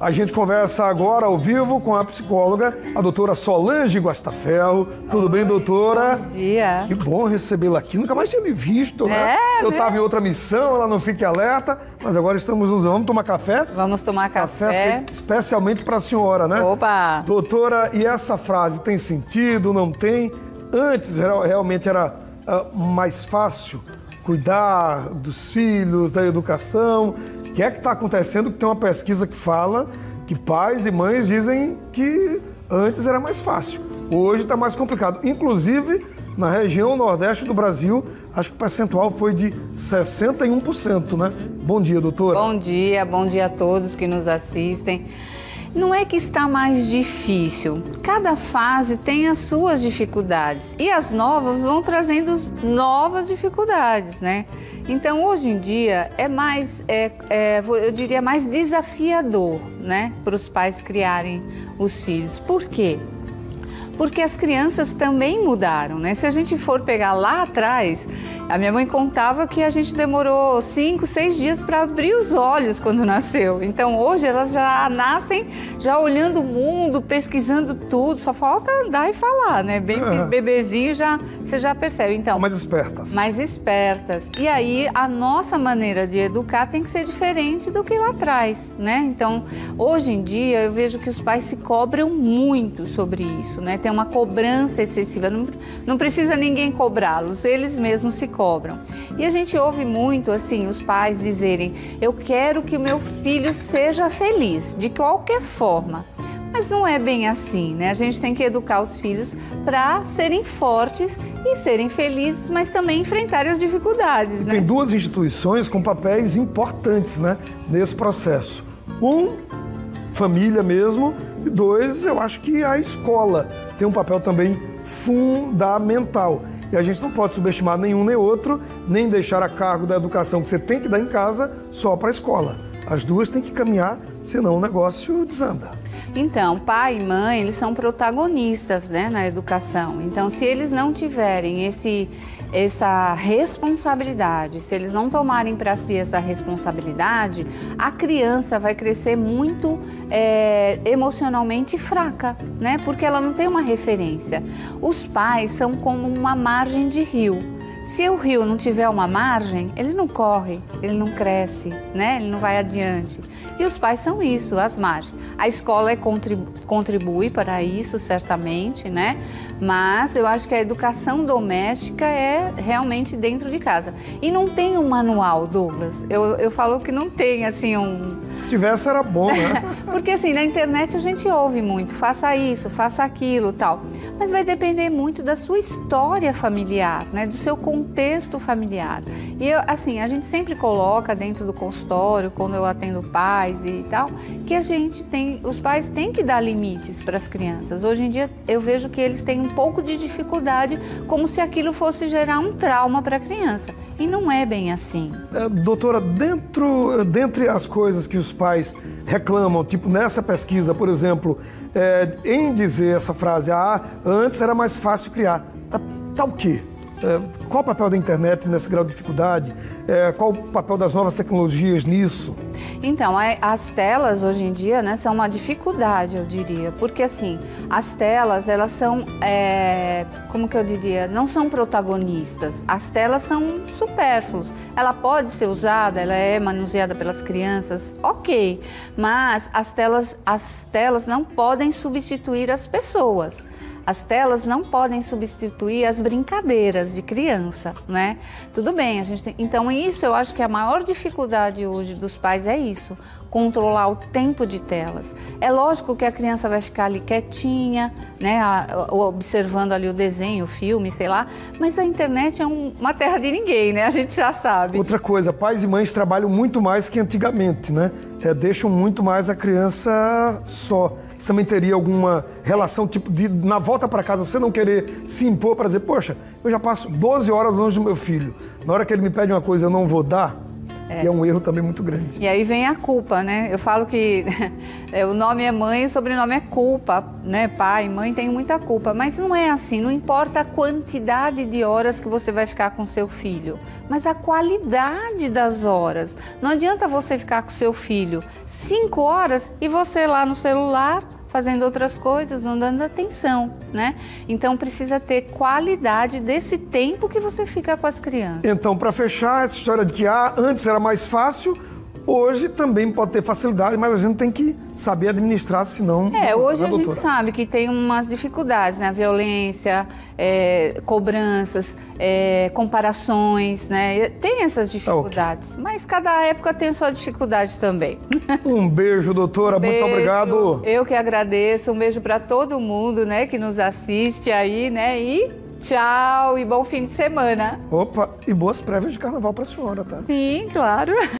A gente conversa agora ao vivo com a psicóloga, a doutora Solange Guastaferro. Tudo bem, doutora? Bom dia. Que bom recebê-la aqui. Nunca mais tinha lhe visto, né? Eu estava em outra missão, ela não fique alerta, mas agora estamos nos... Vamos tomar café? Vamos tomar café. Feito especialmente para a senhora, né? Opa! Doutora, e essa frase tem sentido, não tem? Antes realmente era mais fácil cuidar dos filhos, da educação. O que é que está acontecendo? Que tem uma pesquisa que fala que pais e mães dizem que antes era mais fácil. Hoje está mais complicado. Inclusive, na região nordeste do Brasil, acho que o percentual foi de 61%, né? Bom dia, doutora. Bom dia a todos que nos assistem. Não é que está mais difícil, cada fase tem as suas dificuldades e as novas vão trazendo novas dificuldades, né? Então, hoje em dia, é mais, eu diria, mais desafiador, né, para os pais criarem os filhos. Por quê? Porque as crianças também mudaram, né? Se a gente for pegar lá atrás, a minha mãe contava que a gente demorou 5, 6 dias para abrir os olhos quando nasceu. Então, hoje elas já nascem já olhando o mundo, pesquisando tudo, só falta andar e falar, né? Bem bebezinho, você já percebe. Então, mais espertas. Mais espertas. E aí, a nossa maneira de educar tem que ser diferente do que lá atrás, né? Então, hoje em dia, eu vejo que os pais se cobram muito sobre isso, né? Tem uma cobrança excessiva, não precisa ninguém cobrá-los, eles mesmos se cobram. E a gente ouve muito, assim, os pais dizerem, eu quero que o meu filho seja feliz, de qualquer forma. Mas não é bem assim, né? A gente tem que educar os filhos para serem fortes e serem felizes, mas também enfrentarem as dificuldades, né? Tem duas instituições com papéis importantes, né, nesse processo. Família mesmo, e 2, eu acho que a escola tem um papel também fundamental. E a gente não pode subestimar nenhum nem outro, nem deixar a cargo da educação que você tem que dar em casa só para a escola. As duas têm que caminhar, senão o negócio desanda. Então, pai e mãe, eles são protagonistas, né, na educação. Então, se eles não tiverem essa responsabilidade, se eles não tomarem para si essa responsabilidade, a criança vai crescer muito emocionalmente fraca, né? Porque ela não tem uma referência. Os pais são como uma margem de rio. Se o rio não tiver uma margem, ele não corre, ele não cresce, né? Ele não vai adiante. E os pais são isso, as margens. A escola contribui para isso, certamente, né? Mas eu acho que a educação doméstica é realmente dentro de casa. E não tem um manual, Douglas. Eu falo que não tem, assim, Se tivesse, era bom, né? Porque, assim, na internet a gente ouve muito, faça isso, faça aquilo, tal. Mas vai depender muito da sua história familiar, né? Do seu contexto familiar. E, assim, a gente sempre coloca dentro do consultório, quando eu atendo pais e tal, que os pais têm que dar limites para as crianças. Hoje em dia, eu vejo que eles têm um pouco de dificuldade, como se aquilo fosse gerar um trauma para a criança. E não é bem assim. Doutora, dentre as coisas que os pais reclamam, tipo nessa pesquisa, por exemplo, em dizer essa frase, antes era mais fácil criar, tá o quê? Qual o papel da internet nesse grau de dificuldade? Qual o papel das novas tecnologias nisso? Então, as telas hoje em dia, né, são uma dificuldade, eu diria, porque assim, as telas, elas são, como que eu diria, não são protagonistas, as telas são supérfluas. Ela pode ser usada, ela é manuseada pelas crianças, ok, mas as telas não podem substituir as pessoas. As telas não podem substituir as brincadeiras de criança, né? Tudo bem, a gente tem... Então, isso eu acho que a maior dificuldade hoje dos pais é isso, controlar o tempo de telas. É lógico que a criança vai ficar ali quietinha, né? Observando ali o desenho, o filme, sei lá, mas a internet é uma terra de ninguém, né? A gente já sabe. Outra coisa, pais e mães trabalham muito mais que antigamente, né? Deixam muito mais a criança só. Você também teria alguma relação, tipo, de na volta para casa, você não querer se impor para dizer, poxa, eu já passo 12 horas longe do meu filho, na hora que ele me pede uma coisa eu não vou dar? E é um erro também muito grande. E aí vem a culpa, né? Eu falo que o nome é mãe, o sobrenome é culpa, né? Pai, mãe tem muita culpa, mas não é assim, não importa a quantidade de horas que você vai ficar com seu filho, mas a qualidade das horas. Não adianta você ficar com seu filho 5 horas e você lá no celular fazendo outras coisas, não dando atenção, né? Então precisa ter qualidade desse tempo que você fica com as crianças. Então, para fechar essa história de que antes era mais fácil, hoje também pode ter facilidade, mas a gente tem que saber administrar, senão... Hoje a gente sabe que tem umas dificuldades, né? Violência, cobranças, comparações, né? Tem essas dificuldades, mas cada época tem sua dificuldade também. Um beijo, doutora. Muito obrigado. Eu que agradeço. Um beijo para todo mundo, né? Que nos assiste aí, né? E tchau e bom fim de semana. Opa, e boas prévias de carnaval para a senhora, tá? Sim, claro.